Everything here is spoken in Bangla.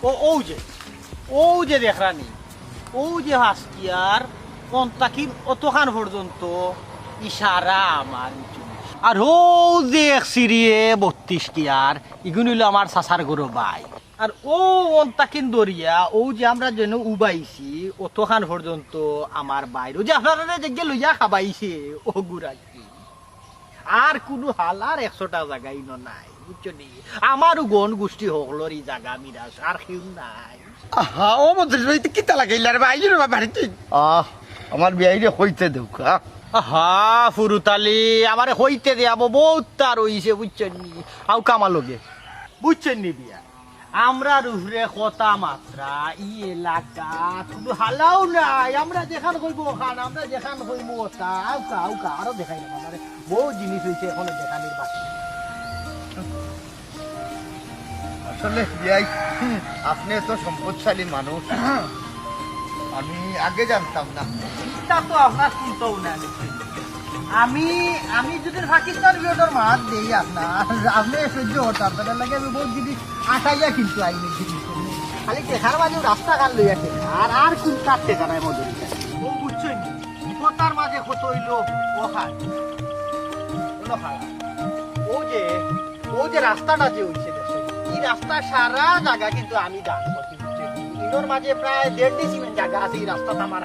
ও যে দেখরানি ও যে হাসকিয়ার কন্তাকিন অতখান পর্যন্ত ইশারা আমার আর ও দেখ সিরিয়ে 32 কিয়ার ইগুন হইল আমার চাচার গরু বাই আর ও অন্তাকিন দরিয়া ও যে আমরা যেন উবাইছি অতখান পর্যন্ত আমার বাইর ও যে আপনারা যে লইয়া খাবাইছে ও গুড়াকি আর কোনো হালার 100টা জায়গাই নাই বুঝছো নি আমারও গণ গোষ্ঠী হকলর এই জায়গা মিরাজ আর কেউ নাই আহা ও মন্ত্রী রইতে কিতা লাগাইলা রে ভাই রে বাড়িতে আমার বিয়াইরে হইতে দেও আহা ফুরুতালি আমারে হইতে দেয়াবো বহুত তার হইছে বুঝছেন নি আও কামালগে বুঝছেন নি বিয়া আমরা রুহরে কথা মাত্রা ই এলাকা শুধু হালাও নাই আমরা যেখান হইব ওখান আমরা যেখান হইব ওটা আউকা আরো দেখাই না আমারে বহু জিনিস হইছে এখন দেখানির বাকি আসলে বিয়াই আপনি তো সম্পদশালী মানুষ আমি আগে জানতাম না তা তো আপনার চিন্তাও না আমি আমি যদি পাকিস্তান বিরোধের মাত দেই আপনার আপনি সহ্য করতে আপনার লাগে আমি বহুত জিনিস আটাইয়া কিন্তু আইনি জিনিস খালি দেখার মাঝে রাস্তা কাল লইয়া আর কোন কাটতে জানায় মজুরিটা ও বুঝছেন কথার মাঝে কত হইলো ও খায় ও যে রাস্তাটা যে হইছে এই রাস্তা সারা জায়গা কিন্তু আমি জানবো কিন্তু এর মাঝে প্রায় 1.5 সিমেন্ট জায়গা আছে এই রাস্তাটা আমার